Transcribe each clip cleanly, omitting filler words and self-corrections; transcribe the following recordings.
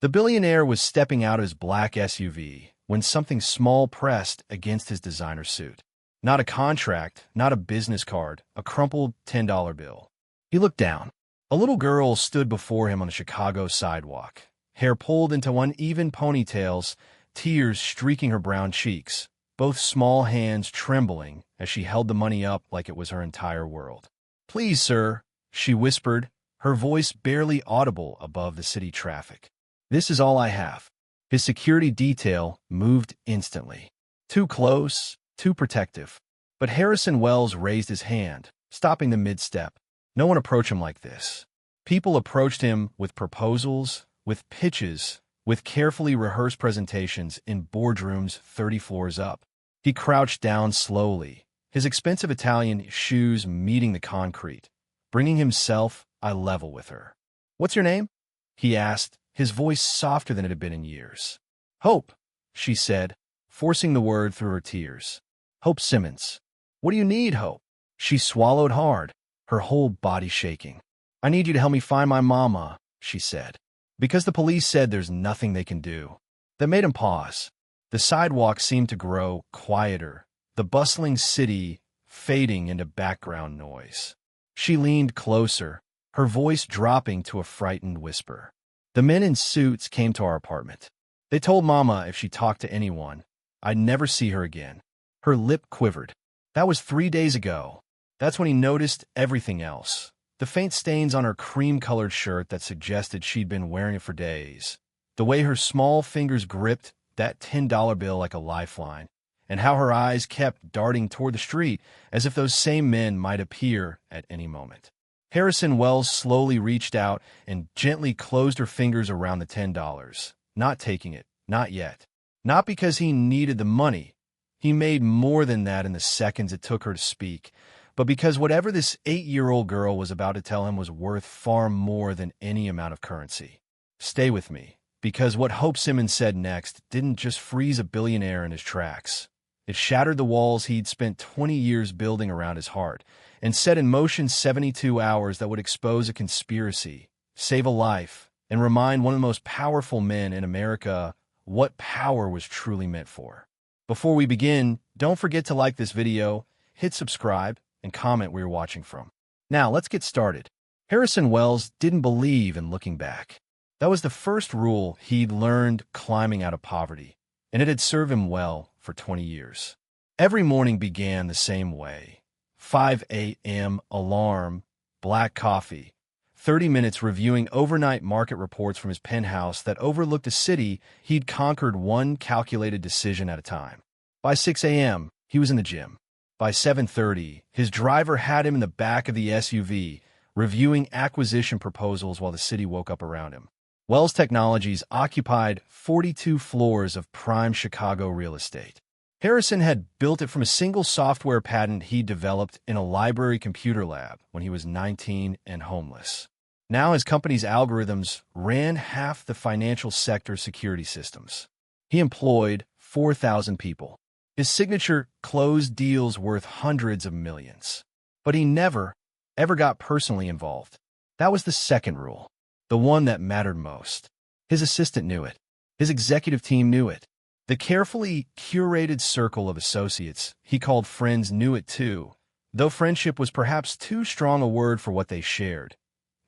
The billionaire was stepping out of his black SUV when something small pressed against his designer suit. Not a contract, not a business card, a crumpled $10 bill. He looked down. A little girl stood before him on the Chicago sidewalk, hair pulled into uneven ponytails, tears streaking her brown cheeks, both small hands trembling as she held the money up like it was her entire world. "Please, sir," she whispered, her voice barely audible above the city traffic. "This is all I have." His security detail moved instantly. Too close, too protective. But Harrison Wells raised his hand, stopping them mid-step. No one approached him like this. People approached him with proposals, with pitches, with carefully rehearsed presentations in boardrooms 30 floors up. He crouched down slowly, his expensive Italian shoes meeting the concrete, bringing himself eye level with her. "What's your name?" he asked, his voice softer than it had been in years. "Hope," she said, forcing the word through her tears. "Hope Simmons." "What do you need, Hope?" She swallowed hard, her whole body shaking. "I need you to help me find my mama," she said. "Because the police said there's nothing they can do." That made him pause. The sidewalk seemed to grow quieter, the bustling city fading into background noise. She leaned closer, her voice dropping to a frightened whisper. "The men in suits came to our apartment. They told Mama if she talked to anyone, I'd never see her again." Her lip quivered. That was 3 days ago. That's when he noticed everything else. The faint stains on her cream-colored shirt that suggested she'd been wearing it for days. The way her small fingers gripped that $10 bill like a lifeline, and how her eyes kept darting toward the street as if those same men might appear at any moment. Harrison Wells slowly reached out and gently closed her fingers around the $10, not taking it, not yet. Not because he needed the money. He made more than that in the seconds it took her to speak, but because whatever this 8-year-old girl was about to tell him was worth far more than any amount of currency. "Stay with me." Because what Hope Simmons said next didn't just freeze a billionaire in his tracks. It shattered the walls he'd spent 20 years building around his heart, and set in motion 72 hours that would expose a conspiracy, save a life, and remind one of the most powerful men in America what power was truly meant for. Before we begin, don't forget to like this video, hit subscribe, and comment where you're watching from. Now, let's get started. Harrison Wells didn't believe in looking back. That was the first rule he'd learned climbing out of poverty, and it had served him well for 20 years. Every morning began the same way. 5 a.m. alarm, black coffee, 30 minutes reviewing overnight market reports from his penthouse that overlooked a city he'd conquered one calculated decision at a time. By 6 a.m., he was in the gym. By 7:30, his driver had him in the back of the SUV, reviewing acquisition proposals while the city woke up around him. Wells Technologies occupied 42 floors of prime Chicago real estate. Harrison had built it from a single software patent he developed in a library computer lab when he was 19 and homeless. Now his company's algorithms ran half the financial sector's security systems. He employed 4,000 people. His signature closed deals worth hundreds of millions. But he never, ever got personally involved. That was the second rule. The one that mattered most. His assistant knew it. His executive team knew it. The carefully curated circle of associates he called friends knew it too, though friendship was perhaps too strong a word for what they shared.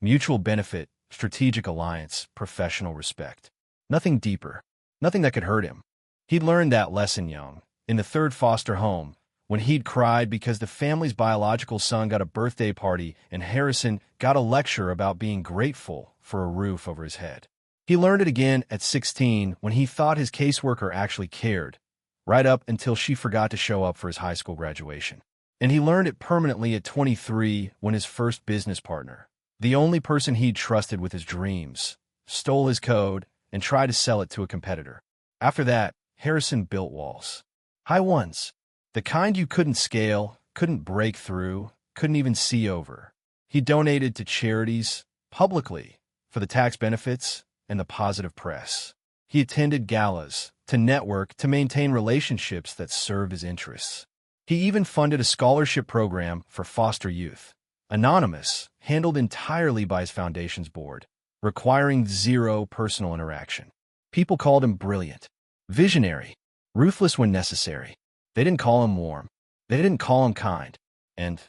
Mutual benefit, strategic alliance, professional respect. Nothing deeper. Nothing that could hurt him. He'd learned that lesson young, in the third foster home, when he'd cried because the family's biological son got a birthday party and Harrison got a lecture about being grateful for a roof over his head. He learned it again at 16 when he thought his caseworker actually cared, right up until she forgot to show up for his high school graduation. And he learned it permanently at 23 when his first business partner, the only person he'd trusted with his dreams, stole his code and tried to sell it to a competitor. After that, Harrison built walls. High ones. The kind you couldn't scale, couldn't break through, couldn't even see over. He donated to charities, publicly, for the tax benefits and the positive press. He attended galas, to network, to maintain relationships that served his interests. He even funded a scholarship program for foster youth. Anonymous, handled entirely by his foundation's board. requiring zero personal interaction. People called him brilliant, visionary, ruthless when necessary. They didn't call him warm. They didn't call him kind. And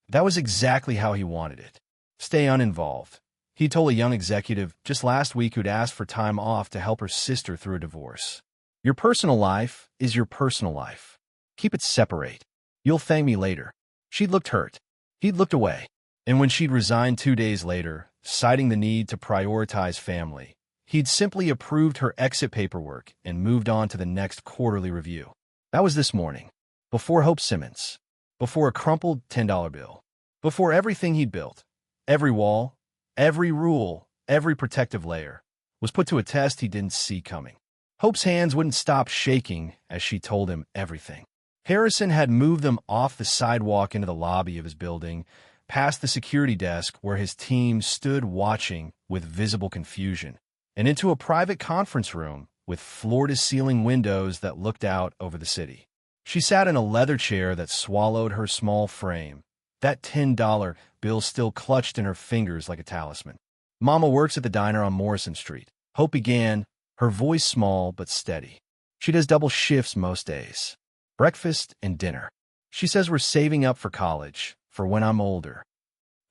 that was exactly how he wanted it. Stay uninvolved. He told a young executive just last week who'd asked for time off to help her sister through a divorce. Your personal life is your personal life. Keep it separate. You'll thank me later. She'd looked hurt. He'd looked away. And when she'd resigned 2 days later, citing the need to prioritize family, he'd simply approved her exit paperwork and moved on to the next quarterly review. That was this morning. Before Hope Simmons. Before a crumpled $10 bill. Before everything he'd built. Every wall, every rule, every protective layer was put to a test he didn't see coming. Hope's hands wouldn't stop shaking as she told him everything. Harrison had moved them off the sidewalk into the lobby of his building, past the security desk where his team stood watching with visible confusion, and into a private conference room with floor-to-ceiling windows that looked out over the city. She sat in a leather chair that swallowed her small frame, that $10 bill still clutched in her fingers like a talisman. Mama works at the diner on Morrison Street. Hope began, her voice small but steady. She does double shifts most days. Breakfast and dinner. She says we're saving up for college, for when I'm older.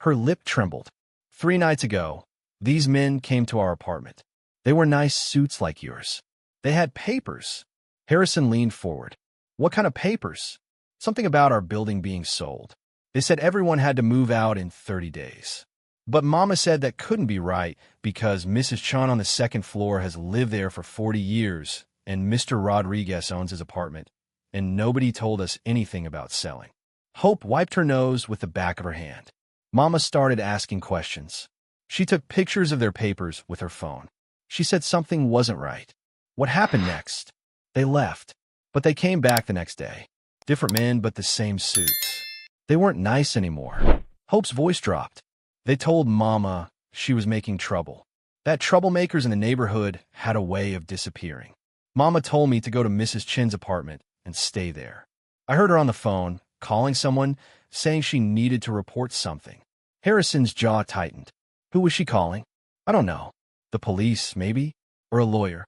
Her lip trembled. 3 nights ago, these men came to our apartment. They wore nice suits like yours. They had papers. Harrison leaned forward. What kind of papers? Something about our building being sold. They said everyone had to move out in 30 days. But Mama said that couldn't be right because Mrs. Chun on the second floor has lived there for 40 years and Mr. Rodriguez owns his apartment, and nobody told us anything about selling. Hope wiped her nose with the back of her hand. Mama started asking questions. She took pictures of their papers with her phone. She said something wasn't right. What happened next? They left, but they came back the next day. Different men, but the same suits. They weren't nice anymore. Hope's voice dropped. They told Mama she was making trouble. That troublemakers in the neighborhood had a way of disappearing. Mama told me to go to Mrs. Chin's apartment and stay there. I heard her on the phone, calling someone, saying she needed to report something. Harrison's jaw tightened. Who was she calling? I don't know. The police, maybe? Or a lawyer?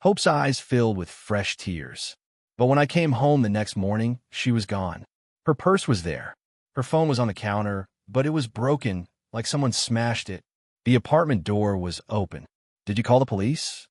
Hope's eyes filled with fresh tears. But when I came home the next morning, she was gone. Her purse was there. Her phone was on the counter, but it was broken, like someone smashed it. The apartment door was open. Did you call the police?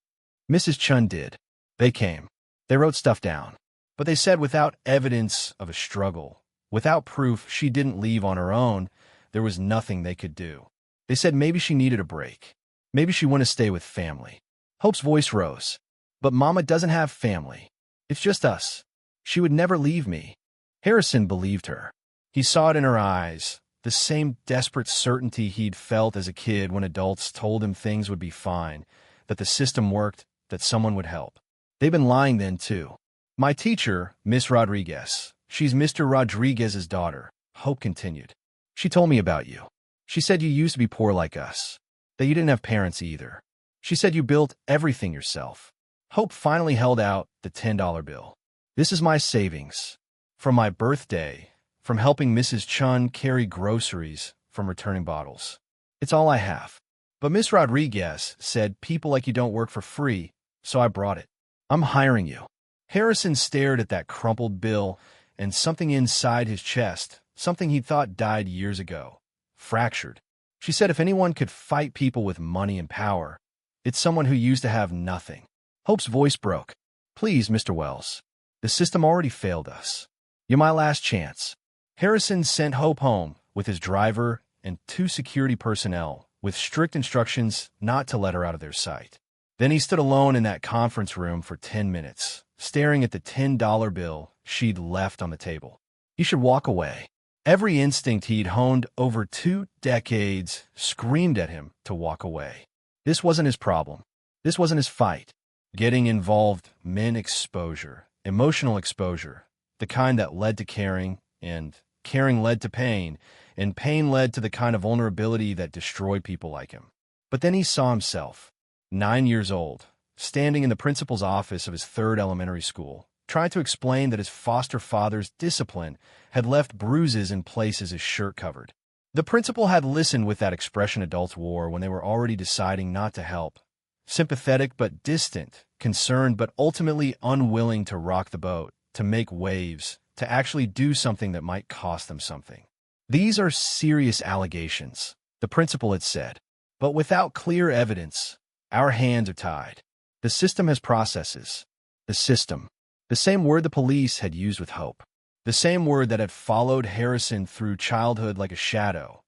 Mrs. Chun did. They came. They wrote stuff down. But they said without evidence of a struggle, without proof she didn't leave on her own, there was nothing they could do. They said maybe she needed a break. Maybe she wanted to stay with family. Hope's voice rose. But Mama doesn't have family. It's just us. She would never leave me. Harrison believed her. He saw it in her eyes, the same desperate certainty he'd felt as a kid when adults told him things would be fine, that the system worked, that someone would help. They'd been lying then, too. My teacher, Miss Rodriguez, she's Mr. Rodriguez's daughter, Hope continued. She told me about you. She said you used to be poor like us, that you didn't have parents either. She said you built everything yourself. Hope finally held out the $10 bill. This is my savings. From my birthday, from helping Mrs. Chun carry groceries, from returning bottles. It's all I have. But Miss Rodriguez said people like you don't work for free, so I brought it. I'm hiring you. Harrison stared at that crumpled bill, and something inside his chest, something he thought died years ago, fractured. She said if anyone could fight people with money and power, it's someone who used to have nothing. Hope's voice broke. Please, Mr. Wells. The system already failed us. You're my last chance. Harrison sent Hope home with his driver and 2 security personnel with strict instructions not to let her out of their sight. Then he stood alone in that conference room for 10 minutes, staring at the $10 bill she'd left on the table. He should walk away. Every instinct he'd honed over 2 decades screamed at him to walk away. This wasn't his problem. This wasn't his fight. Getting involved meant exposure, emotional exposure, the kind that led to caring, and caring led to pain, and pain led to the kind of vulnerability that destroyed people like him. But then he saw himself, 9 years old, standing in the principal's office of his 3rd elementary school, trying to explain that his foster father's discipline had left bruises in places his shirt covered. The principal had listened with that expression adults wore when they were already deciding not to help. Sympathetic but distant, concerned but ultimately unwilling to rock the boat, to make waves, to actually do something that might cost them something. These are serious allegations, the principal had said. But without clear evidence, our hands are tied. The system has processes. The system. The same word the police had used with hope. The same word that had followed Harrison through childhood like a shadow.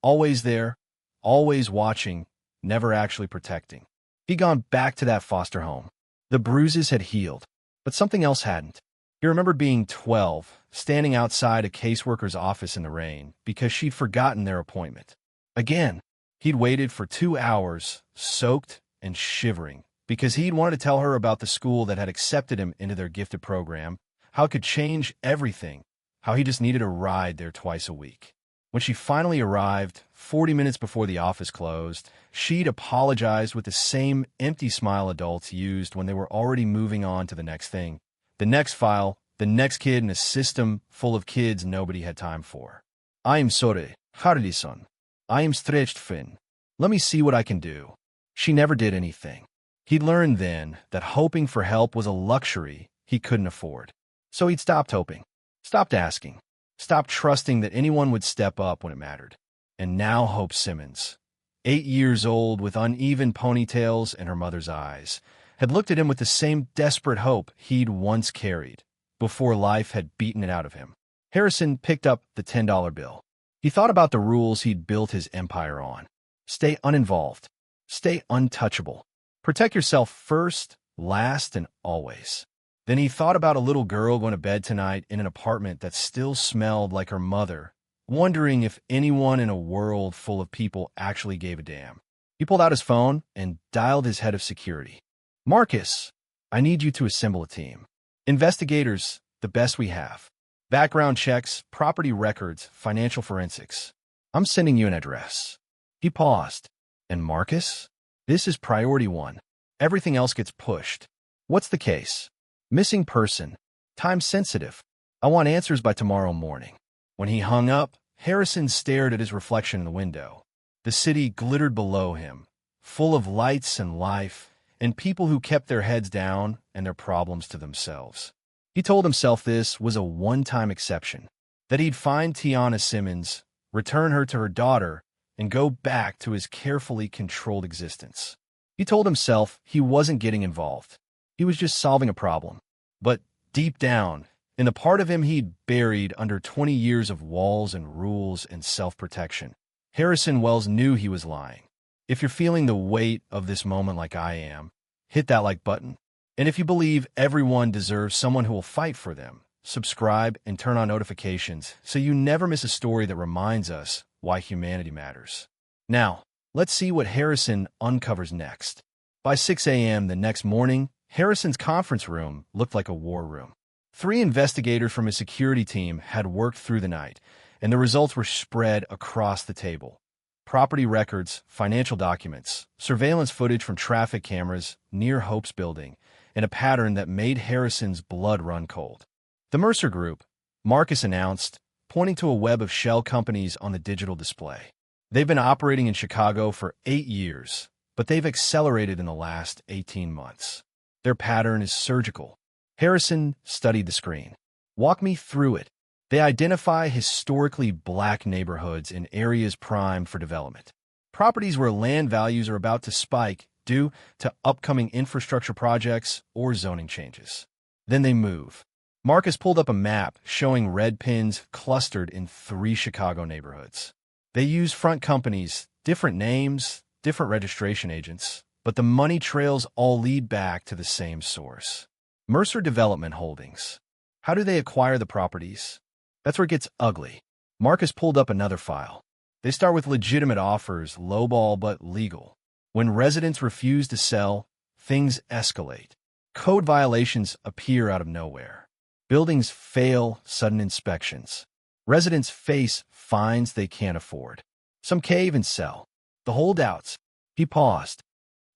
Always there, always watching, never actually protecting. He'd gone back to that foster home. The bruises had healed, but something else hadn't. He remembered being 12, standing outside a caseworker's office in the rain because she'd forgotten their appointment. Again, he'd waited for 2 hours, soaked and shivering, because he'd wanted to tell her about the school that had accepted him into their gifted program, how it could change everything, how he just needed a ride there twice a week. When she finally arrived, 40 minutes before the office closed, she'd apologized with the same empty smile adults used when they were already moving on to the next thing. The next file, the next kid in a system full of kids nobody had time for. I am sorry, Harlison. I am stretched thin. Let me see what I can do. She never did anything. He'd learned then that hoping for help was a luxury he couldn't afford. So he'd stopped hoping, stopped asking, stopped trusting that anyone would step up when it mattered. And now Hope Simmons, 8 years old with uneven ponytails in her mother's eyes, had looked at him with the same desperate hope he'd once carried, before life had beaten it out of him. Harrison picked up the $10 bill. He thought about the rules he'd built his empire on. Stay uninvolved. Stay untouchable. Protect yourself first, last, and always. Then he thought about a little girl going to bed tonight in an apartment that still smelled like her mother, wondering if anyone in a world full of people actually gave a damn. He pulled out his phone and dialed his head of security. Marcus, I need you to assemble a team. Investigators, the best we have. Background checks, property records, financial forensics. I'm sending you an address. He paused. And Marcus? This is priority 1. Everything else gets pushed. What's the case? Missing person. Time sensitive. I want answers by tomorrow morning. When he hung up, Harrison stared at his reflection in the window. The city glittered below him, full of lights and life, and people who kept their heads down and their problems to themselves. He told himself this was a one-time exception, that he'd find Tiana Simmons, return her to her daughter, and go back to his carefully controlled existence. He told himself he wasn't getting involved. He was just solving a problem. But deep down, in the part of him he'd buried under 20 years of walls and rules and self-protection, Harrison Wells knew he was lying. If you're feeling the weight of this moment like I am, hit that like button. And if you believe everyone deserves someone who will fight for them, subscribe and turn on notifications so you never miss a story that reminds us why humanity matters. Now, let's see what Harrison uncovers next. By 6 a.m. the next morning, Harrison's conference room looked like a war room. 3 investigators from his security team had worked through the night, and the results were spread across the table. Property records, financial documents, surveillance footage from traffic cameras near Hope's building, and a pattern that made Harrison's blood run cold. The Mercer Group, Marcus announced, pointing to a web of shell companies on the digital display. They've been operating in Chicago for 8 years, but they've accelerated in the last 18 months. Their pattern is surgical. Harrison studied the screen. Walk me through it. They identify historically black neighborhoods in areas primed for development. Properties where land values are about to spike due to upcoming infrastructure projects or zoning changes. Then they move. Marcus pulled up a map showing red pins clustered in 3 Chicago neighborhoods. They use front companies, different names, different registration agents, but the money trails all lead back to the same source. Mercer Development Holdings. How do they acquire the properties? That's where it gets ugly. Marcus pulled up another file. They start with legitimate offers, lowball but legal. When residents refuse to sell, things escalate. Code violations appear out of nowhere. Buildings fail sudden inspections. Residents face fines they can't afford. Some cave and sell. The holdouts. He paused.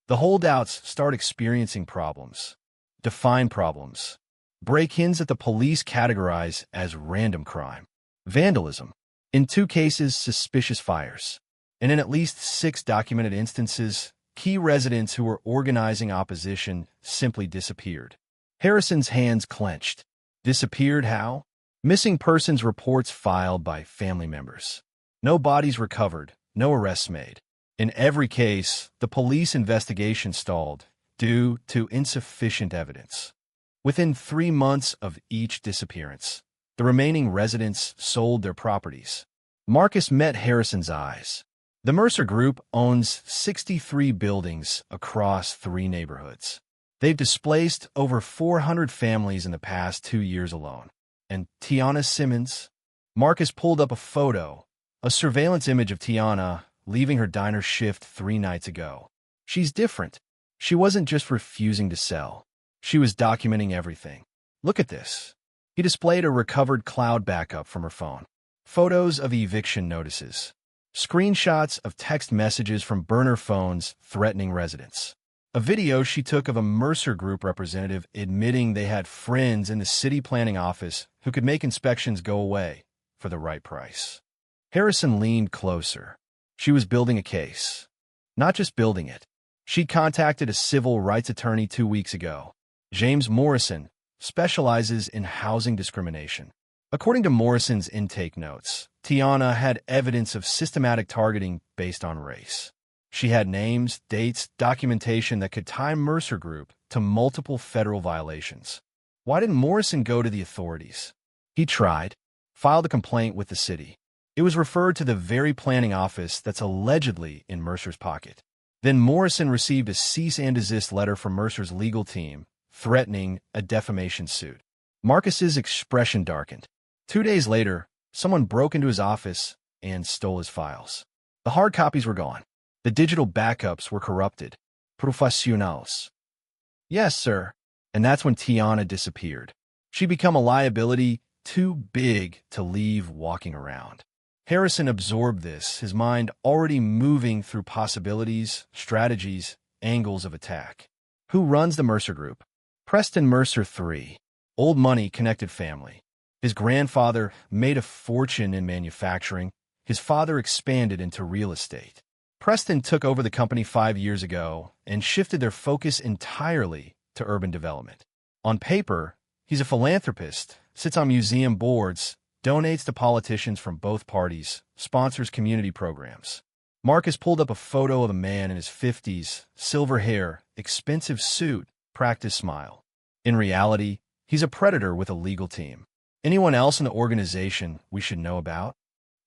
The holdouts start experiencing problems. Define problems. Break-ins that the police categorize as random crime. Vandalism. In 2 cases, suspicious fires. And in at least 6 documented instances, key residents who were organizing opposition simply disappeared. Harrison's hands clenched. Disappeared how? Missing persons reports filed by family members. No bodies recovered, no arrests made. In every case, the police investigation stalled due to insufficient evidence. Within 3 months of each disappearance, the remaining residents sold their properties. Marcus met Harrison's eyes. The Mercer Group owns 63 buildings across 3 neighborhoods. They've displaced over 400 families in the past 2 years alone. And Tiana Simmons? Marcus pulled up a photo, a surveillance image of Tiana leaving her diner shift 3 nights ago. She's different. She wasn't just refusing to sell. She was documenting everything. Look at this. He displayed a recovered cloud backup from her phone. Photos of eviction notices. Screenshots of text messages from burner phones threatening residents. A video she took of a Mercer Group representative admitting they had friends in the city planning office who could make inspections go away for the right price. Harrison leaned closer. She was building a case. Not just building it. She'd contacted a civil rights attorney 2 weeks ago. James Morrison specializes in housing discrimination. According to Morrison's intake notes, Tiana had evidence of systematic targeting based on race. She had names, dates, documentation that could tie Mercer Group to multiple federal violations. Why didn't Morrison go to the authorities? He tried, filed a complaint with the city. It was referred to the very planning office that's allegedly in Mercer's pocket. Then Morrison received a cease and desist letter from Mercer's legal team, threatening a defamation suit. Marcus's expression darkened. 2 days later, someone broke into his office and stole his files. The hard copies were gone. The digital backups were corrupted. Professionals. Yes, sir. And that's when Tiana disappeared. She'd become a liability too big to leave walking around. Harrison absorbed this, his mind already moving through possibilities, strategies, angles of attack. Who runs the Mercer Group? Preston Mercer III. Old money, connected family. His grandfather made a fortune in manufacturing. His father expanded into real estate. Preston took over the company 5 years ago and shifted their focus entirely to urban development. On paper, he's a philanthropist, sits on museum boards, donates to politicians from both parties, sponsors community programs. Marcus pulled up a photo of a man in his 50s, silver hair, expensive suit, practice smile. In reality, he's a predator with a legal team. Anyone else in the organization we should know about?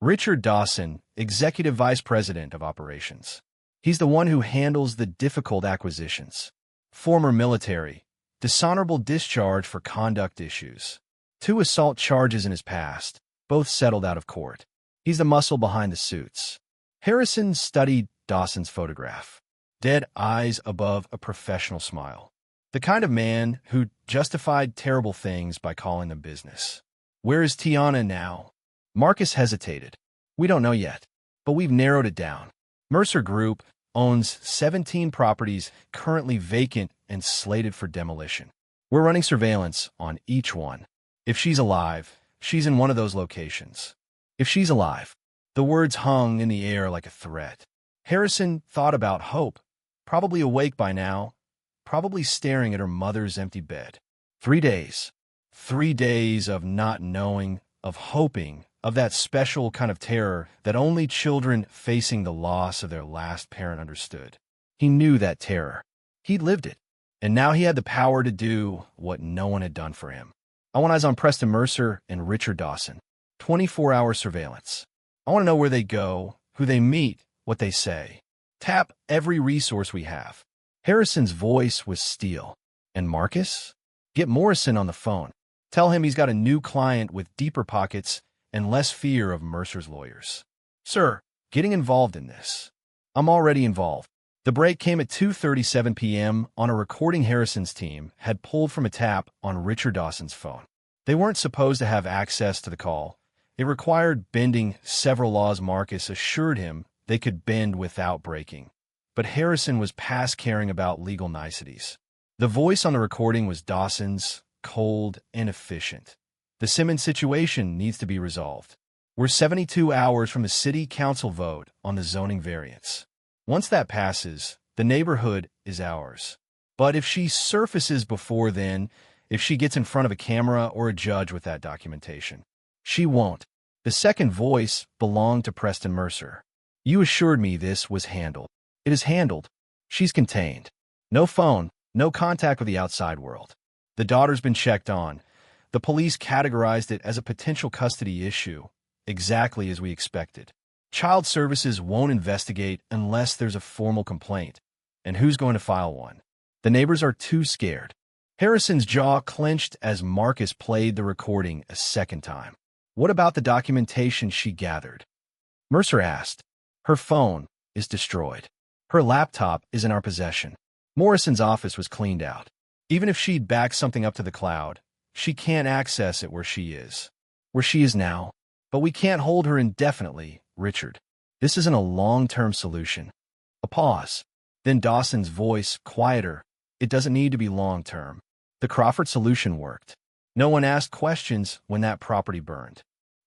Richard Dawson, Executive Vice President of Operations. He's the one who handles the difficult acquisitions. Former military, dishonorable discharge for conduct issues. 2 assault charges in his past, both settled out of court. He's the muscle behind the suits. Harrison studied Dawson's photograph. Dead eyes above a professional smile. The kind of man who justified terrible things by calling them business. Where is Tiana now? Marcus hesitated. We don't know yet, but we've narrowed it down. Mercer Group owns 17 properties currently vacant and slated for demolition. We're running surveillance on each one. If she's alive, she's in one of those locations. If she's alive. The words hung in the air like a threat. Harrison thought about Hope, probably awake by now, probably staring at her mother's empty bed. 3 days. 3 days of not knowing, of hoping, of that special kind of terror that only children facing the loss of their last parent understood. He knew that terror. He'd lived it. And now he had the power to do what no one had done for him. I want eyes on Preston Mercer and Richard Dawson. 24-hour surveillance. I want to know where they go, who they meet, what they say. Tap every resource we have. Harrison's voice was steel. And Marcus? Get Morrison on the phone. Tell him he's got a new client with deeper pockets and less fear of Mercer's lawyers. Sir, getting involved in this. I'm already involved. The break came at 2:37 p.m. on a recording Harrison's team had pulled from a tap on Richard Dawson's phone. They weren't supposed to have access to the call. It required bending several laws Marcus assured him they could bend without breaking. But Harrison was past caring about legal niceties. The voice on the recording was Dawson's, cold and efficient. The Simmons situation needs to be resolved. We're 72 hours from the city council vote on the zoning variance. Once that passes, the neighborhood is ours. But if she surfaces before then, if she gets in front of a camera or a judge with that documentation, she won't. The second voice belonged to Preston Mercer. You assured me this was handled. It is handled. She's contained. No phone, no contact with the outside world. The daughter's been checked on. The police categorized it as a potential custody issue, exactly as we expected. Child Services won't investigate unless there's a formal complaint. And who's going to file one? The neighbors are too scared. Harrison's jaw clenched as Marcus played the recording a second time. What about the documentation she gathered? Mercer asked. Her phone is destroyed. Her laptop is in our possession. Morrison's office was cleaned out. Even if she'd backed something up to the cloud, she can't access it where she is. Where she is now. But we can't hold her indefinitely, Richard. This isn't a long-term solution. A pause. Then Dawson's voice, quieter. It doesn't need to be long-term. The Crawford solution worked. No one asked questions when that property burned.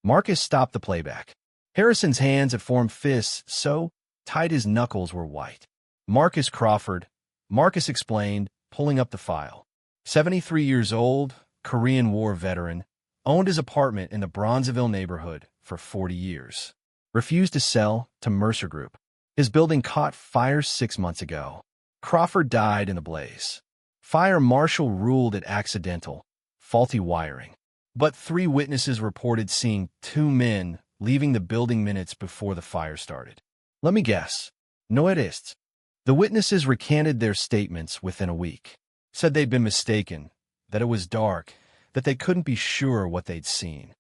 Marcus stopped the playback. Harrison's hands had formed fists so tight his knuckles were white. Marcus Crawford, Marcus explained, pulling up the file. 73 years old, Korean War veteran, owned his apartment in the Bronzeville neighborhood for 40 years. Refused to sell to Mercer Group. His building caught fire 6 months ago. Crawford died in the blaze. Fire marshal ruled it accidental, faulty wiring. But 3 witnesses reported seeing 2 men leaving the building minutes before the fire started. Let me guess. Noidists. The witnesses recanted their statements within a week. Said they'd been mistaken, that it was dark, that they couldn't be sure what they'd seen.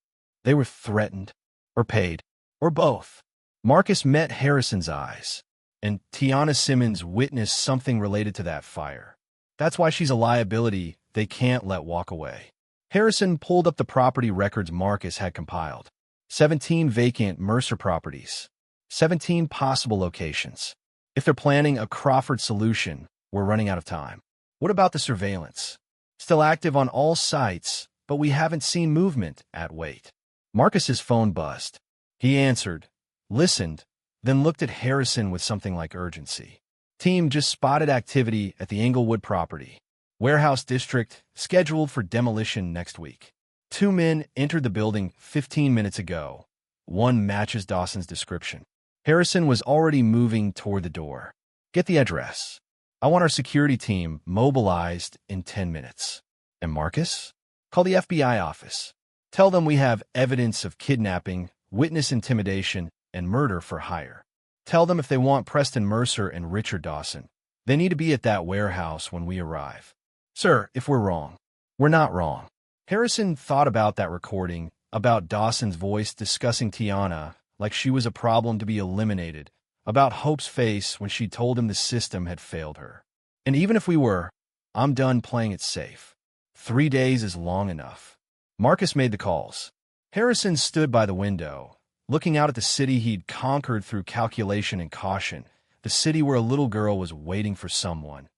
They were threatened, or paid, or both. Marcus met Harrison's eyes, and Tiana Simmons witnessed something related to that fire. That's why she's a liability they can't let walk away. Harrison pulled up the property records Marcus had compiled. 17 vacant Mercer properties. 17 possible locations. If they're planning a Crawford solution, we're running out of time. What about the surveillance? Still active on all sites, but we haven't seen movement at Wait. Marcus's phone buzzed. He answered, listened, then looked at Harrison with something like urgency. Team just spotted activity at the Englewood property. Warehouse district scheduled for demolition next week. 2 men entered the building 15 minutes ago. 1 matches Dawson's description. Harrison was already moving toward the door. Get the address. I want our security team mobilized in 10 minutes. And Marcus? Call the FBI office. Tell them we have evidence of kidnapping, witness intimidation, and murder for hire. Tell them if they want Preston Mercer and Richard Dawson, they need to be at that warehouse when we arrive. Sir, if we're wrong, we're not wrong. Harrison thought about that recording, about Dawson's voice discussing Tiana like she was a problem to be eliminated, about Hope's face when she told him the system had failed her. And even if we were, I'm done playing it safe. 3 days is long enough. Marcus made the calls. Harrison stood by the window, looking out at the city he'd conquered through calculation and caution, the city where a little girl was waiting for someone,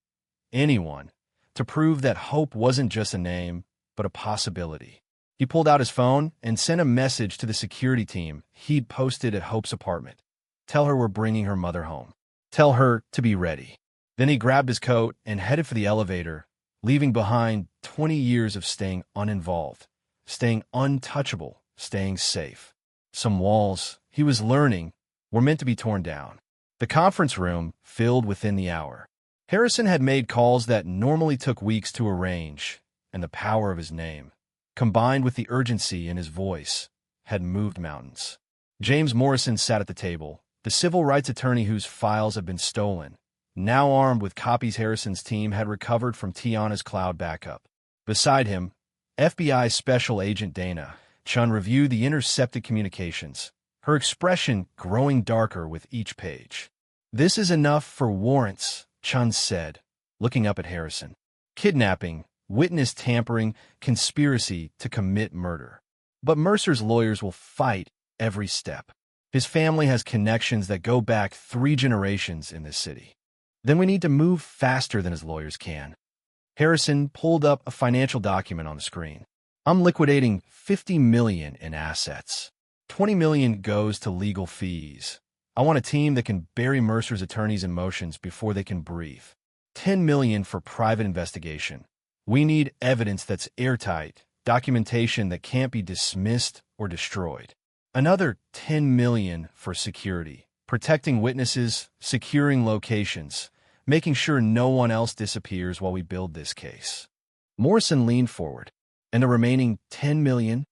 anyone, to prove that hope wasn't just a name, but a possibility. He pulled out his phone and sent a message to the security team he'd posted at Hope's apartment. Tell her we're bringing her mother home. Tell her to be ready. Then he grabbed his coat and headed for the elevator, leaving behind 20 years of staying uninvolved, staying untouchable, staying safe. Some walls, he was learning, were meant to be torn down. The conference room filled within the hour. Harrison had made calls that normally took weeks to arrange, and the power of his name, combined with the urgency in his voice, had moved mountains. James Morrison sat at the table, the civil rights attorney whose files had been stolen, now armed with copies Harrison's team had recovered from Tiana's cloud backup. Beside him, FBI Special Agent Dana Chun reviewed the intercepted communications, her expression growing darker with each page. This is enough for warrants, Chun said, looking up at Harrison. Kidnapping, witness tampering, conspiracy to commit murder. But Mercer's lawyers will fight every step. His family has connections that go back 3 generations in this city. Then we need to move faster than his lawyers can. Harrison pulled up a financial document on the screen. I'm liquidating $50 million in assets. $20 million goes to legal fees. I want a team that can bury Mercer's attorneys' emotions before they can breathe. $10 million for private investigation. We need evidence that's airtight, documentation that can't be dismissed or destroyed. Another $10 million for security, protecting witnesses, securing locations, making sure no one else disappears while we build this case. Morrison leaned forward. And the remaining $10 million?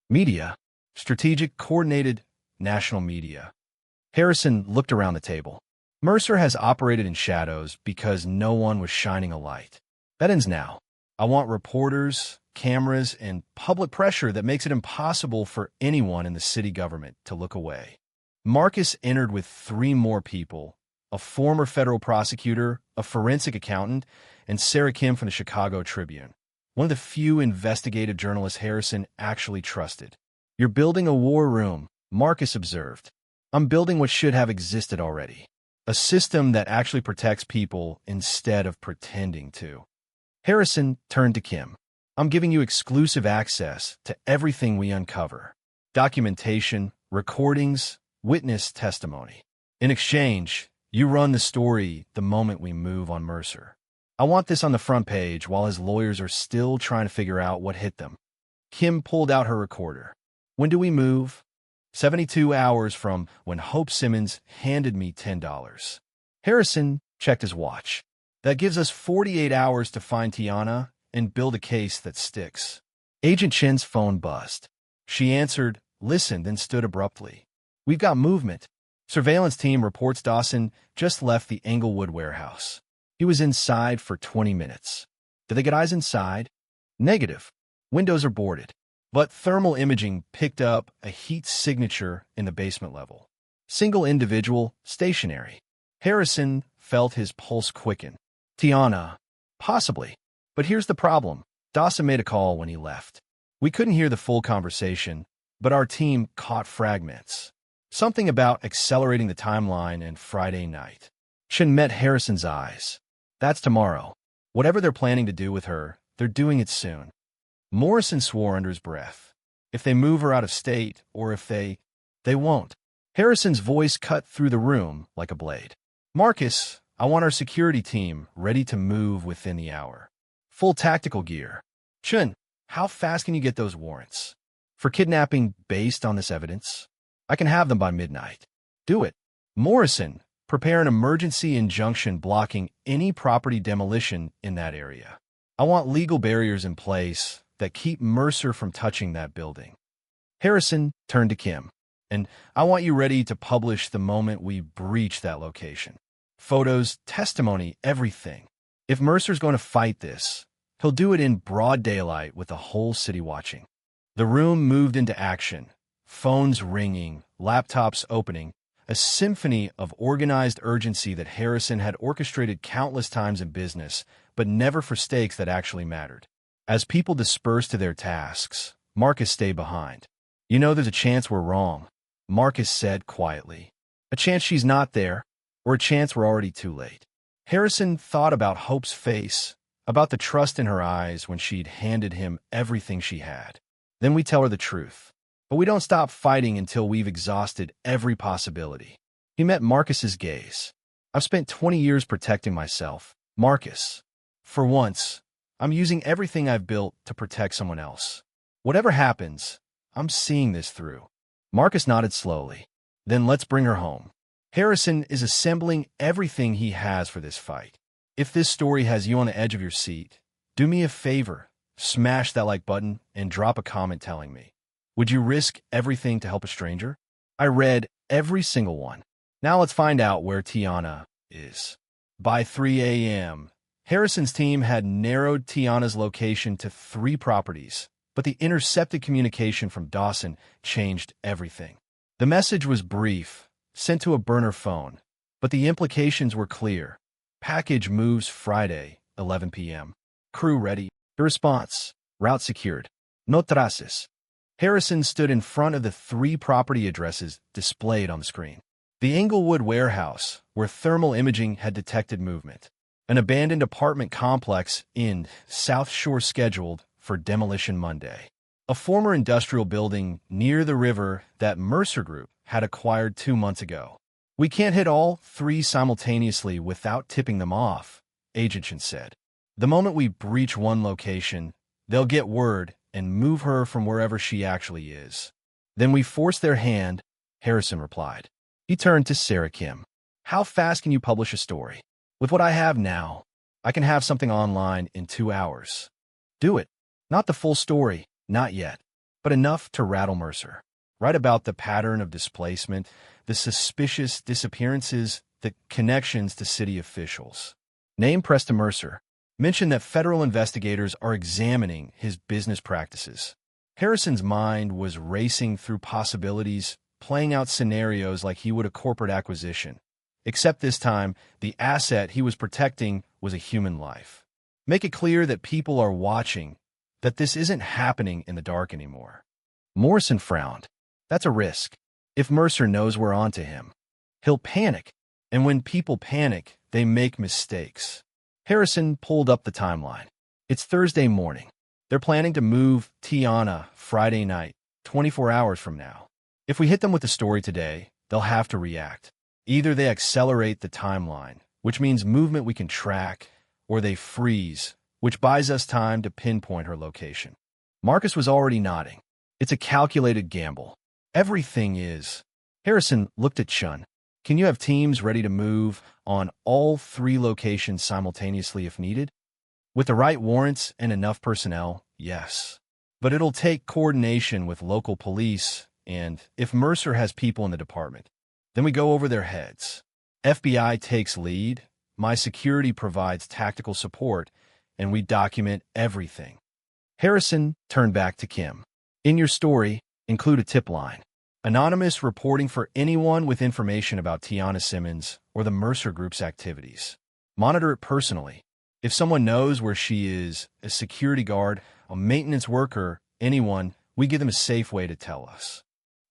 Media. Strategic, coordinated, national media. Harrison looked around the table. Mercer has operated in shadows because no one was shining a light. That ends now. I want reporters, cameras, and public pressure that makes it impossible for anyone in the city government to look away. Marcus entered with 3 more people, a former federal prosecutor, a forensic accountant, and Sarah Kim from the Chicago Tribune. One of the few investigative journalists Harrison actually trusted. You're building a war room, Marcus observed. I'm building what should have existed already. A system that actually protects people instead of pretending to. Harrison turned to Kim. I'm giving you exclusive access to everything we uncover. Documentation, recordings, witness testimony. In exchange, you run the story the moment we move on Mercer. I want this on the front page while his lawyers are still trying to figure out what hit them. Kim pulled out her recorder. When do we move? 72 hours from when Hope Simmons handed me $10. Harrison checked his watch. That gives us 48 hours to find Tiana and build a case that sticks. Agent Chen's phone buzzed. She answered, listened, then stood abruptly. We've got movement. Surveillance team reports Dawson just left the Englewood warehouse. He was inside for 20 minutes. Did they get eyes inside? Negative. Windows are boarded. But thermal imaging picked up a heat signature in the basement level. Single individual, stationary. Harrison felt his pulse quicken. Tiana. Possibly. But here's the problem. Dawson made a call when he left. We couldn't hear the full conversation, but our team caught fragments. Something about accelerating the timeline and Friday night. Chen met Harrison's eyes. That's tomorrow. Whatever they're planning to do with her, they're doing it soon. Morrison swore under his breath. If they move her out of state, or if they won't. Harrison's voice cut through the room like a blade. Marcus, I want our security team ready to move within the hour. Full tactical gear. Chen, how fast can you get those warrants? For kidnapping based on this evidence? I can have them by midnight. Do it. Morrison, prepare an emergency injunction blocking any property demolition in that area. I want legal barriers in place that keep Mercer from touching that building. Harrison turned to Kim. And I want you ready to publish the moment we breach that location. Photos, testimony, everything. If Mercer's going to fight this, he'll do it in broad daylight with the whole city watching. The room moved into action. Phones ringing, laptops opening, a symphony of organized urgency that Harrison had orchestrated countless times in business, but never for stakes that actually mattered. As people dispersed to their tasks, Marcus stayed behind. You know there's a chance we're wrong, Marcus said quietly. A chance she's not there, or a chance we're already too late. Harrison thought about Hope's face, about the trust in her eyes when she'd handed him everything she had. Then we tell her the truth. But we don't stop fighting until we've exhausted every possibility. He met Marcus's gaze. I've spent 20 years protecting myself. Marcus. For once, I'm using everything I've built to protect someone else. Whatever happens, I'm seeing this through. Marcus nodded slowly. Then let's bring her home. Harrison is assembling everything he has for this fight. If this story has you on the edge of your seat, do me a favor. Smash that like button and drop a comment telling me. Would you risk everything to help a stranger? I read every single one. Now let's find out where Tiana is. By 3 a.m., Harrison's team had narrowed Tiana's location to 3 properties, but the intercepted communication from Dawson changed everything. The message was brief, sent to a burner phone, but the implications were clear. Package moves Friday, 11 p.m. Crew ready. The response, route secured. No traces. Harrison stood in front of the 3 property addresses displayed on the screen. The Englewood warehouse, where thermal imaging had detected movement. An abandoned apartment complex in South Shore scheduled for demolition Monday. a former industrial building near the river that Mercer Group had acquired 2 months ago. We can't hit all three simultaneously without tipping them off, Agent Chen said. The moment we breach one location, they'll get word and move her from wherever she actually is. Then we force their hand, Harrison replied. He turned to Sarah Kim. How fast can you publish a story? With what I have now, I can have something online in 2 hours. Do it. Not the full story, not yet, but enough to rattle Mercer. Write about the pattern of displacement, the suspicious disappearances, the connections to city officials. Name Preston Mercer. Mention that federal investigators are examining his business practices. Harrison's mind was racing through possibilities, playing out scenarios like he would a corporate acquisition. Except this time, the asset he was protecting was a human life. Make it clear that people are watching, that this isn't happening in the dark anymore. Morrison frowned. That's a risk. If Mercer knows we're onto him, he'll panic. And when people panic, they make mistakes. Harrison pulled up the timeline. It's Thursday morning. They're planning to move Tiana Friday night, 24 hours from now. If we hit them with the story today, they'll have to react. Either they accelerate the timeline, which means movement we can track, or they freeze, which buys us time to pinpoint her location. Marcus was already nodding. It's a calculated gamble. Everything is. Harrison looked at Chun. Can you have teams ready to move on all 3 locations simultaneously if needed? With the right warrants and enough personnel, yes. But it'll take coordination with local police, and if Mercer has people in the department, then we go over their heads. FBI takes lead, my security provides tactical support, and we document everything. Harrison turned back to Kim. In your story, include a tip line. Anonymous reporting for anyone with information about Tiana Simmons or the Mercer Group's activities. Monitor it personally. If someone knows where she is, a security guard, a maintenance worker, anyone, we give them a safe way to tell us.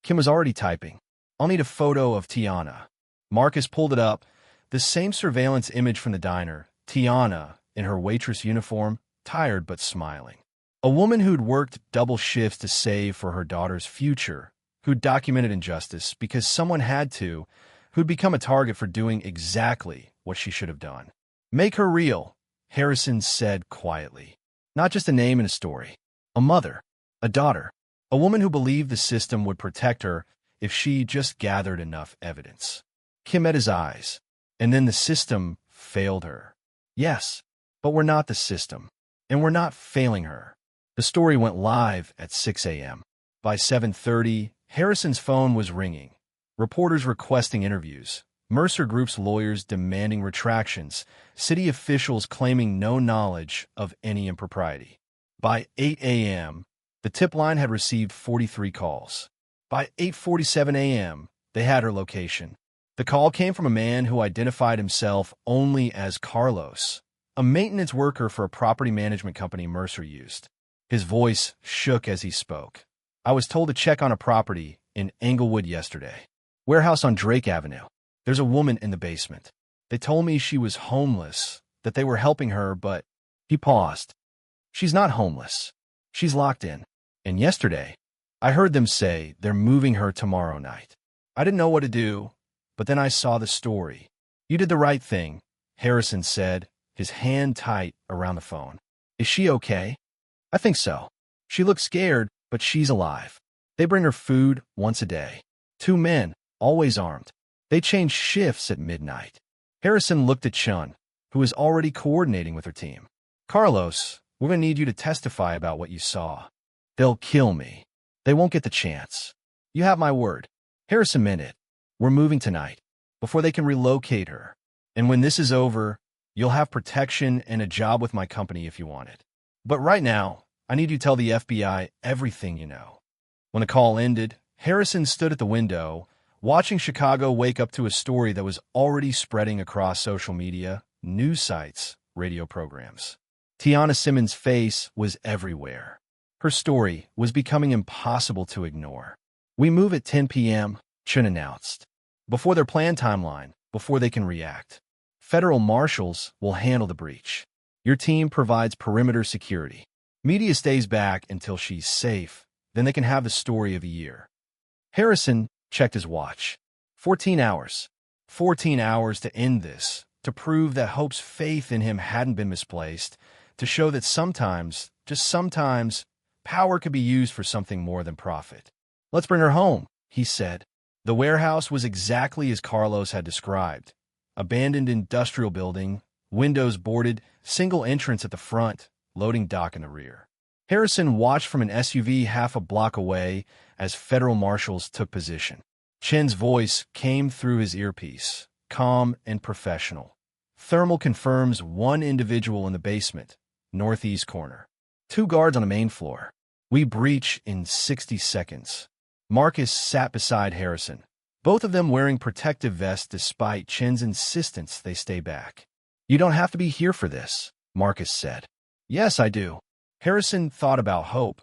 Kim was already typing. I'll need a photo of Tiana. Marcus pulled it up. The same surveillance image from the diner. Tiana, in her waitress uniform, tired but smiling. A woman who'd worked double shifts to save for her daughter's future, who'd documented injustice because someone had to, who'd become a target for doing exactly what she should have done. Make her real, Harrison said quietly. Not just a name in a story. A mother, a daughter, a woman who believed the system would protect her if she just gathered enough evidence. Kim met his eyes, and then the system failed her. Yes, but we're not the system, and we're not failing her. The story went live at 6 a.m. By 7:30, Harrison's phone was ringing. Reporters requesting interviews, Mercer Group's lawyers demanding retractions, city officials claiming no knowledge of any impropriety. By 8 a.m., the tip line had received 43 calls. By 8:47 a.m., they had her location. The call came from a man who identified himself only as Carlos, a maintenance worker for a property management company Mercer used. His voice shook as he spoke. I was told to check on a property in Englewood yesterday. Warehouse on Drake Avenue. There's a woman in the basement. They told me she was homeless, that they were helping her, but he paused. She's not homeless. She's locked in. And yesterday, I heard them say they're moving her tomorrow night. I didn't know what to do, but then I saw the story. You did the right thing, Harrison said, his hand tight around the phone. Is she okay? I think so. She looks scared, but she's alive. They bring her food once a day. 2 men, always armed. They change shifts at midnight. Harrison looked at Chun, who was already coordinating with her team. Carlos, we're going to need you to testify about what you saw. They'll kill me. They won't get the chance. You have my word. Harrison meant it. We're moving tonight, before they can relocate her. And when this is over, you'll have protection and a job with my company if you want it. But right now, I need you to tell the FBI everything you know. When the call ended, Harrison stood at the window, watching Chicago wake up to a story that was already spreading across social media, news sites, radio programs. Tiana Simmons' face was everywhere. Her story was becoming impossible to ignore. We move at 10 p.m., Chun announced. Before their planned timeline, before they can react. Federal marshals will handle the breach. Your team provides perimeter security. Media stays back until she's safe, Then they can have the story of a year. Harrison checked his watch. 14 hours. 14 hours to end this, to prove that Hope's faith in him hadn't been misplaced, to show that sometimes, just sometimes, power could be used for something more than profit. "Let's bring her home," he said. The warehouse was exactly as Carlos had described. Abandoned industrial building, windows boarded, single entrance at the front, loading dock in the rear. Harrison watched from an SUV half a block away as federal marshals took position. Chen's voice came through his earpiece, calm and professional. "Thermal confirms one individual in the basement, northeast corner. 2 guards on the main floor. We breach in 60 seconds. Marcus sat beside Harrison, both of them wearing protective vests despite Chen's insistence they stay back. "You don't have to be here for this," Marcus said. "Yes, I do." Harrison thought about Hope,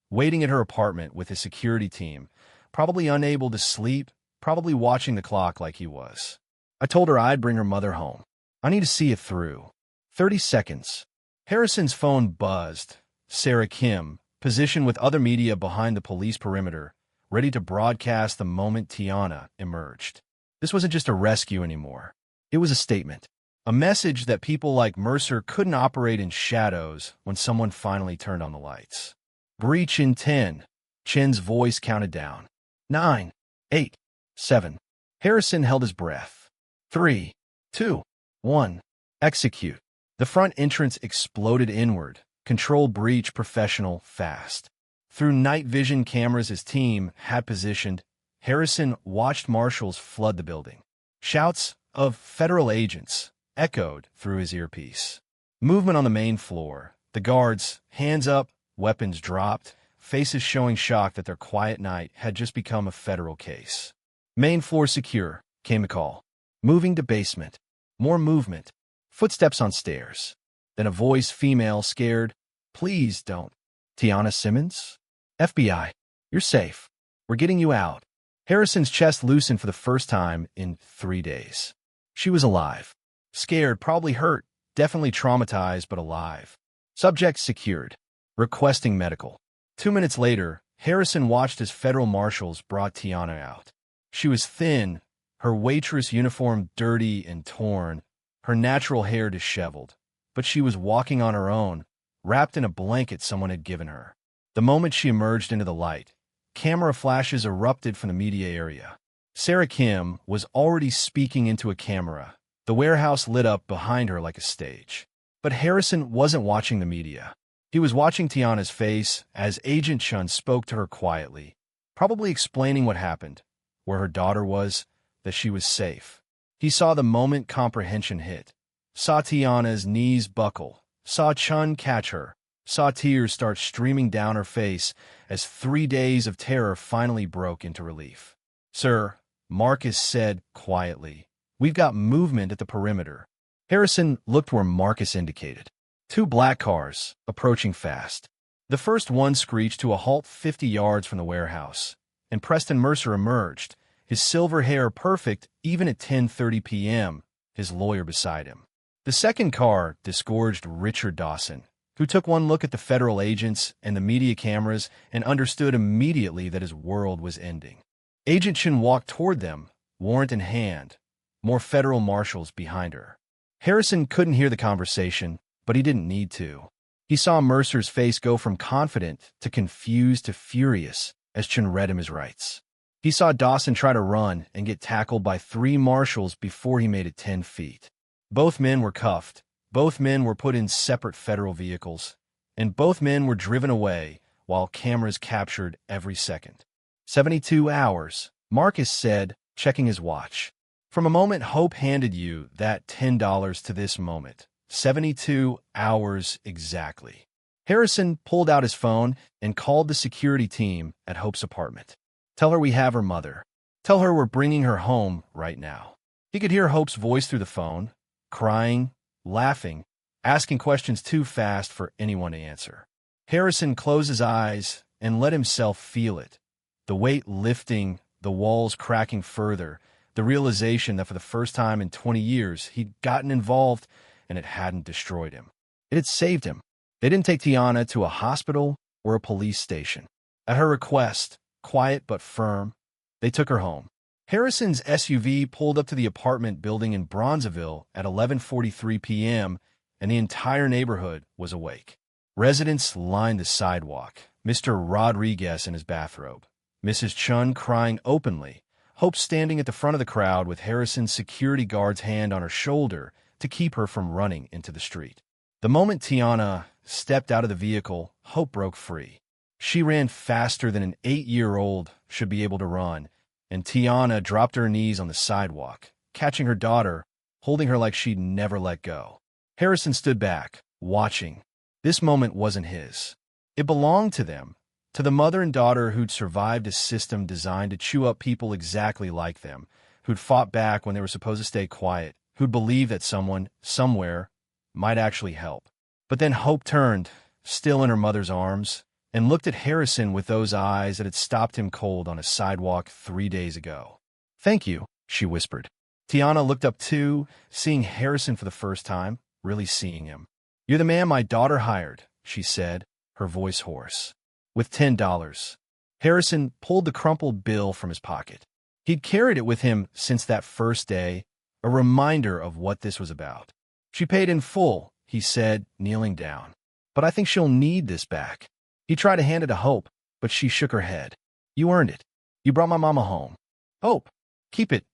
waiting at her apartment with his security team, probably unable to sleep, probably watching the clock like he was. "I told her I'd bring her mother home. I need to see it through." 30 seconds. Harrison's phone buzzed. Sarah Kim, positioned with other media behind the police perimeter, ready to broadcast the moment Tiana emerged. This wasn't just a rescue anymore. It was a statement. A message that people like Mercer couldn't operate in shadows when someone finally turned on the lights. "Breach in 10. Chen's voice counted down. 9, 8, 7. Harrison held his breath. 3, 2, 1. Execute. The front entrance exploded inward. Control breach professional fast. Through night vision cameras his team had positioned, Harrison watched marshals flood the building. Shouts of federal agents echoed through his earpiece. Movement on the main floor. The guards, hands up, weapons dropped, faces showing shock that their quiet night had just become a federal case. "Main floor secure," came the call. Moving to basement. More movement. Footsteps on stairs. Then a voice, female, scared. "Please don't." "Tiana Simmons? FBI. You're safe. We're getting you out." Harrison's chest loosened for the first time in 3 days. She was alive. Scared, probably hurt, definitely traumatized, but alive. Subject secured. Requesting medical. 2 minutes later, Harrison watched as federal marshals brought Tiana out. She was thin, her waitress uniform dirty and torn, her natural hair disheveled. But she was walking on her own, wrapped in a blanket someone had given her. The moment she emerged into the light, camera flashes erupted from the media area. Sarah Kim was already speaking into a camera. The warehouse lit up behind her like a stage. But Harrison wasn't watching the media. He was watching Tiana's face as Agent Chun spoke to her quietly, probably explaining what happened, where her daughter was, that she was safe. He saw the moment comprehension hit, saw Tiana's knees buckle, saw Chun catch her, saw tears start streaming down her face as 3 days of terror finally broke into relief. "Sir," Marcus said quietly, "we've got movement at the perimeter." Harrison looked where Marcus indicated. 2 black cars, approaching fast. The first one screeched to a halt 50 yards from the warehouse, and Preston Mercer emerged, his silver hair perfect even at 10:30 p.m., his lawyer beside him. The second car disgorged Richard Dawson, who took one look at the federal agents and the media cameras and understood immediately that his world was ending. Agent Chin walked toward them, warrant in hand, more federal marshals behind her. Harrison couldn't hear the conversation, but he didn't need to. He saw Mercer's face go from confident to confused to furious as Chin read him his rights. He saw Dawson try to run and get tackled by 3 marshals before he made it 10 feet. Both men were cuffed, both men were put in separate federal vehicles, and both men were driven away while cameras captured every second. 72 hours, Marcus said, checking his watch. From a moment Hope handed you that $10 to this moment. 72 hours exactly. Harrison pulled out his phone and called the security team at Hope's apartment. "Tell her we have her mother. Tell her we're bringing her home right now." He could hear Hope's voice through the phone, crying, laughing, asking questions too fast for anyone to answer. Harrison closed his eyes and let himself feel it. The weight lifting, the walls cracking further, the realization that for the first time in 20 years he'd gotten involved and it hadn't destroyed him. It had saved him. They didn't take Tiana to a hospital or a police station. At her request, quiet but firm, they took her home. Harrison's SUV pulled up to the apartment building in Bronzeville at 11:43 p.m., and the entire neighborhood was awake. Residents lined the sidewalk, Mr. Rodriguez in his bathrobe, Mrs. Chun crying openly, Hope standing at the front of the crowd with Harrison's security guard's hand on her shoulder to keep her from running into the street. The moment Tiana stepped out of the vehicle, Hope broke free. She ran faster than an 8-year-old should be able to run, and Tiana dropped to her knees on the sidewalk, catching her daughter, holding her like she'd never let go. Harrison stood back, watching. This moment wasn't his. It belonged to them, to the mother and daughter who'd survived a system designed to chew up people exactly like them, who'd fought back when they were supposed to stay quiet, who'd believed that someone, somewhere, might actually help. But then Hope turned, still in her mother's arms, and looked at Harrison with those eyes that had stopped him cold on a sidewalk 3 days ago. "Thank you," she whispered. Tiana looked up too, seeing Harrison for the first time, really seeing him. "You're the man my daughter hired," she said, her voice hoarse. "With $10. Harrison pulled the crumpled bill from his pocket. He'd carried it with him since that first day, a reminder of what this was about. "She paid in full," he said, kneeling down. "But I think she'll need this back." He tried to hand it to Hope, but she shook her head. "You earned it. You brought my mama home." "Hope, keep it,"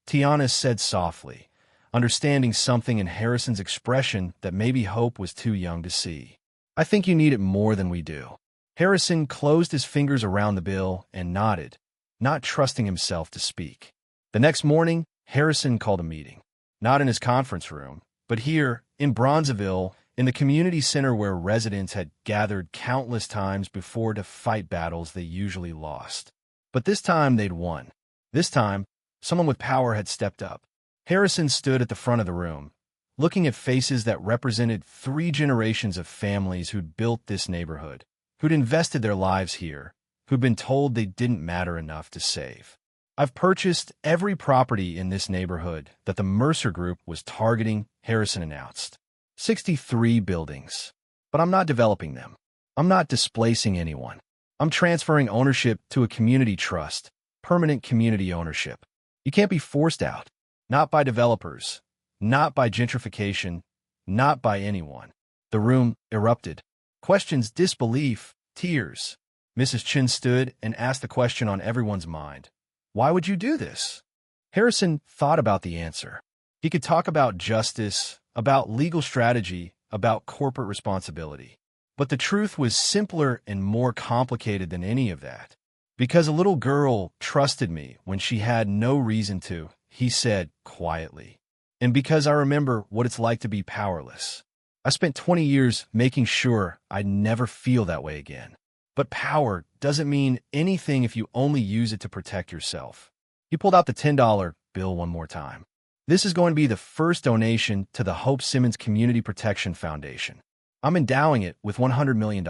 Tiana said softly, understanding something in Harrison's expression that maybe Hope was too young to see. "I think you need it more than we do." Harrison closed his fingers around the bill and nodded, not trusting himself to speak. The next morning, Harrison called a meeting. Not in his conference room, but here, in Bronzeville, in the community center where residents had gathered countless times before to fight battles they usually lost. But this time they'd won. This time, someone with power had stepped up. Harrison stood at the front of the room, looking at faces that represented 3 generations of families who'd built this neighborhood, who'd invested their lives here, who'd been told they didn't matter enough to save. "I've purchased every property in this neighborhood that the Mercer Group was targeting," Harrison announced. 63 buildings. "But I'm not developing them. I'm not displacing anyone. I'm transferring ownership to a community trust, permanent community ownership. You can't be forced out. Not by developers. Not by gentrification. Not by anyone." The room erupted. Questions, disbelief, tears. Mrs. Chin stood and asked the question on everyone's mind. "Why would you do this?" Harrison thought about the answer. He could talk about justice, about legal strategy, about corporate responsibility. But the truth was simpler and more complicated than any of that. "Because a little girl trusted me when she had no reason to," he said quietly. "And because I remember what it's like to be powerless. I spent 20 years making sure I'd never feel that way again. But power doesn't mean anything if you only use it to protect yourself." He pulled out the $10 bill one more time. "This is going to be the first donation to the Hope Simmons Community Protection Foundation. I'm endowing it with $100 million.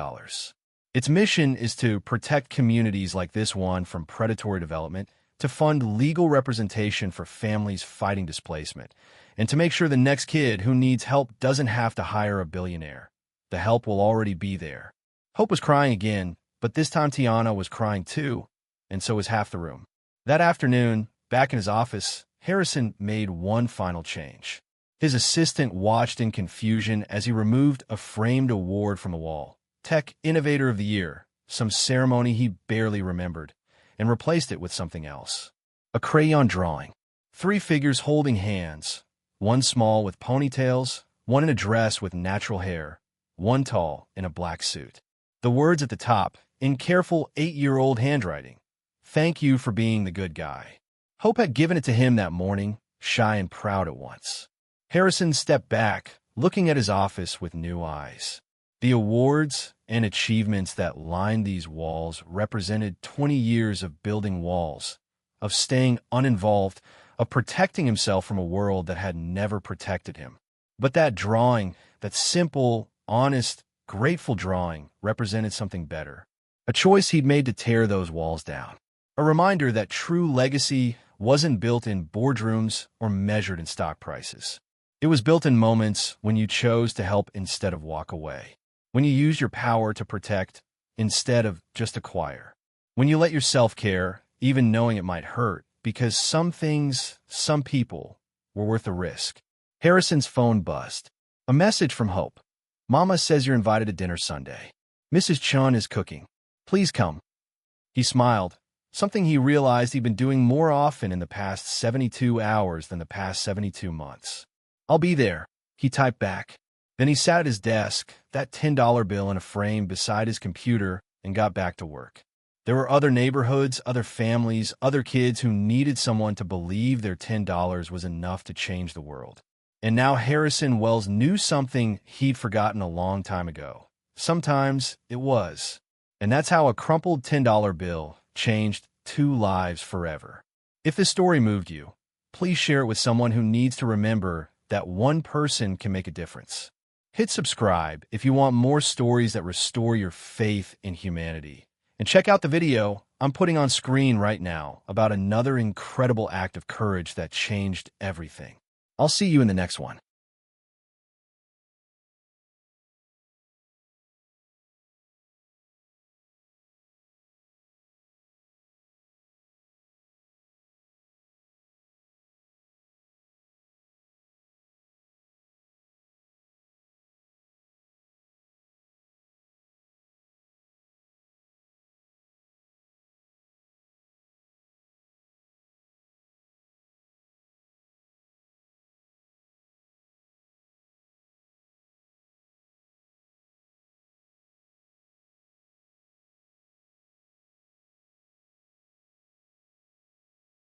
Its mission is to protect communities like this one from predatory development, to fund legal representation for families fighting displacement, and to make sure the next kid who needs help doesn't have to hire a billionaire. The help will already be there." Hope was crying again, but this time Tiana was crying too, and so was half the room. That afternoon, back in his office, Harrison made one final change. His assistant watched in confusion as he removed a framed award from the wall. Tech Innovator of the Year, some ceremony he barely remembered, and replaced it with something else. A crayon drawing. 3 figures holding hands, one small with ponytails, one in a dress with natural hair, one tall in a black suit. The words at the top, in careful 8-year-old handwriting. "Thank you for being the good guy." Hope had given it to him that morning, shy and proud at once. Harrison stepped back, looking at his office with new eyes. The awards and achievements that lined these walls represented 20 years of building walls, of staying uninvolved, of protecting himself from a world that had never protected him. But that drawing, that simple, honest, grateful drawing, represented something better. A choice he'd made to tear those walls down. A reminder that true legacy wasn't built in boardrooms or measured in stock prices. It was built in moments when you chose to help instead of walk away. When you used your power to protect instead of just acquire. When you let yourself care, even knowing it might hurt, because some things, some people, were worth the risk. Harrison's phone buzzed. A message from Hope. Mama says you're invited to dinner Sunday. Mrs. Chun is cooking. Please come. He smiled, something he realized he'd been doing more often in the past 72 hours than the past 72 months. I'll be there, he typed back. Then he sat at his desk, that $10 bill in a frame beside his computer, and got back to work. There were other neighborhoods, other families, other kids who needed someone to believe their $10 was enough to change the world. And now Harrison Wells knew something he'd forgotten a long time ago. Sometimes it was. And that's how a crumpled $10 bill changed 2 lives forever. If this story moved you, please share it with someone who needs to remember that one person can make a difference. Hit subscribe if you want more stories that restore your faith in humanity. And check out the video I'm putting on screen right now about another incredible act of courage that changed everything. I'll see you in the next one.